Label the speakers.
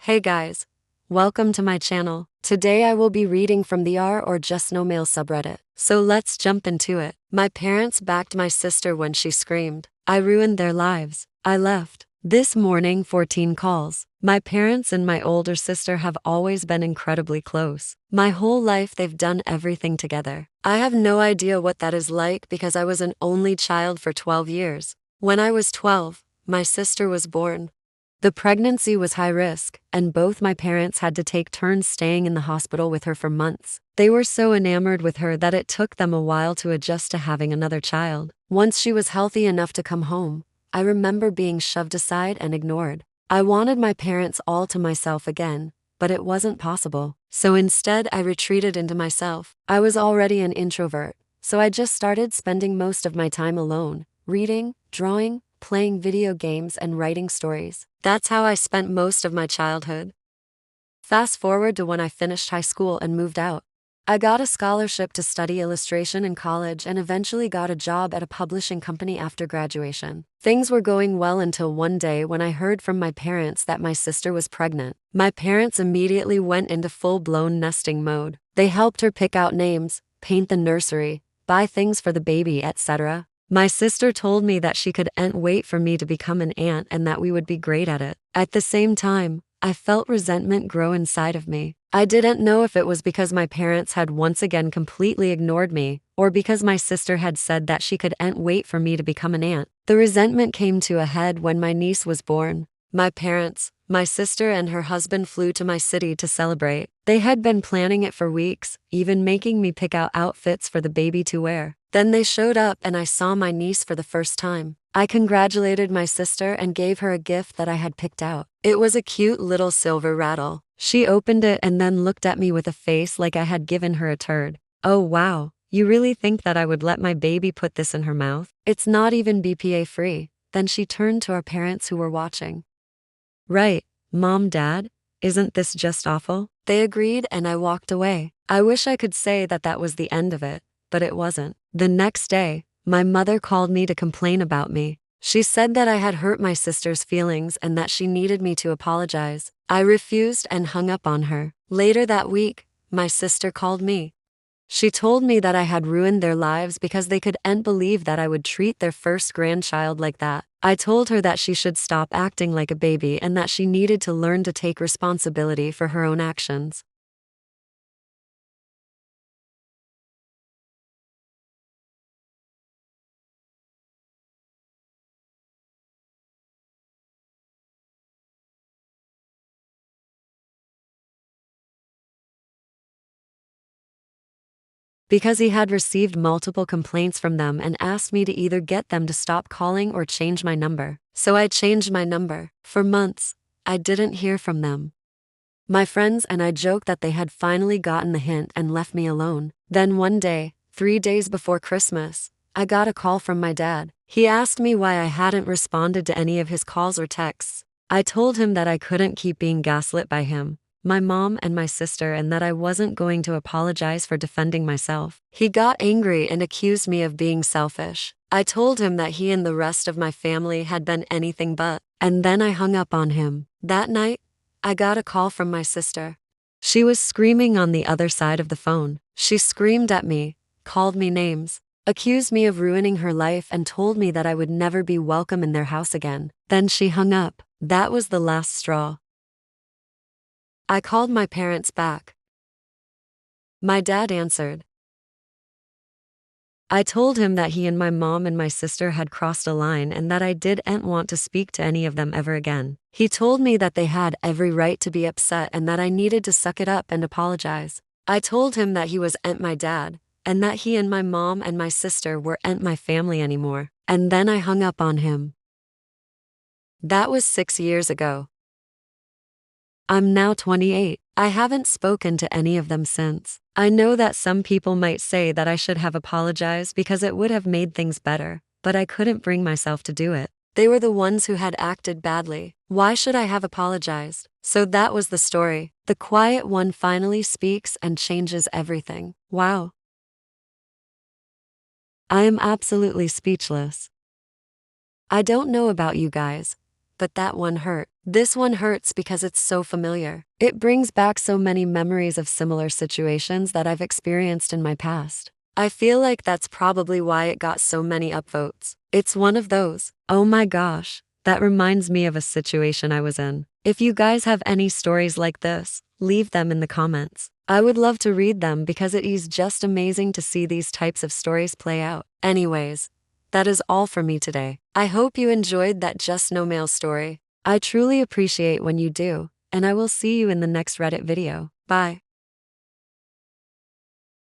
Speaker 1: Hey guys, welcome to my channel. Today I will be reading from the R or Just No Mail subreddit. So let's jump into it. My parents backed my sister when she screamed. I ruined their lives. I left. This morning 14 calls. My parents and my older sister have always been incredibly close. My whole life they've done everything together. I have no idea what that is like because I was an only child for 12 years. When I was 12, my sister was born. The pregnancy was high risk, and both my parents had to take turns staying in the hospital with her for months. They were so enamored with her that it took them a while to adjust to having another child. Once she was healthy enough to come home, I remember being shoved aside and ignored. I wanted my parents all to myself again, but it wasn't possible. So instead, I retreated into myself. I was already an introvert, so I just started spending most of my time alone, reading, drawing, playing video games, and writing stories. That's how I spent most of my childhood. Fast forward to when I finished high school and moved out. I got a scholarship to study illustration in college and eventually got a job at a publishing company after graduation. Things were going well until one day when I heard from my parents that my sister was pregnant. My parents immediately went into full-blown nesting mode. They helped her pick out names, paint the nursery, buy things for the baby, etc. My sister told me that she couldn't wait for me to become an aunt and that we would be great at it. At the same time, I felt resentment grow inside of me. I didn't know if it was because my parents had once again completely ignored me, or because my sister had said that she couldn't wait for me to become an aunt. The resentment came to a head when my niece was born. My parents, my sister and her husband flew to my city to celebrate. They had been planning it for weeks, even making me pick out outfits for the baby to wear. Then they showed up and I saw my niece for the first time. I congratulated my sister and gave her a gift that I had picked out. It was a cute little silver rattle. She opened it and then looked at me with a face like I had given her a turd. "Oh wow, you really think that I would let my baby put this in her mouth? It's not even BPA free." Then she turned to our parents who were watching. "Right, Mom, Dad, isn't this just awful?" They agreed and I walked away. I wish I could say that that was the end of it, but it wasn't. The next day, my mother called me to complain about me. She said that I had hurt my sister's feelings and that she needed me to apologize. I refused and hung up on her. Later that week, my sister called me. She told me that I had ruined their lives because they couldn't believe that I would treat their first grandchild like that. I told her that she should stop acting like a baby and that she needed to learn to take responsibility for her own actions. Because he had received multiple complaints from them and asked me to either get them to stop calling or change my number. So I changed my number. For months, I didn't hear from them. My friends and I joked that they had finally gotten the hint and left me alone. Then one day, 3 days before Christmas, I got a call from my dad. He asked me why I hadn't responded to any of his calls or texts. I told him that I couldn't keep being gaslit by him, my mom and my sister, and that I wasn't going to apologize for defending myself. He got angry and accused me of being selfish. I told him that he and the rest of my family had been anything but, and then I hung up on him. That night, I got a call from my sister. She was screaming on the other side of the phone. She screamed at me, called me names, accused me of ruining her life, and told me that I would never be welcome in their house again. Then she hung up. That was the last straw. I called my parents back. My dad answered. I told him that he and my mom and my sister had crossed a line and that I didn't want to speak to any of them ever again. He told me that they had every right to be upset and that I needed to suck it up and apologize. I told him that he wasn't my dad, and that he and my mom and my sister weren't my family anymore. And then I hung up on him. That was 6 years ago. I'm now 28. I haven't spoken to any of them since. I know that some people might say that I should have apologized because it would have made things better, but I couldn't bring myself to do it. They were the ones who had acted badly. Why should I have apologized? So that was the story. The quiet one finally speaks and changes everything. Wow. I am absolutely speechless. I don't know about you guys, but that one hurt. This one hurts because it's so familiar. It brings back so many memories of similar situations that I've experienced in my past. I feel like that's probably why it got so many upvotes. It's one of those, oh my gosh, that reminds me of a situation I was in. If you guys have any stories like this, leave them in the comments. I would love to read them because it is just amazing to see these types of stories play out. Anyways, that is all for me today. I hope you enjoyed that Just No Mail story. I truly appreciate when you do, and I will see you in the next Reddit video. Bye.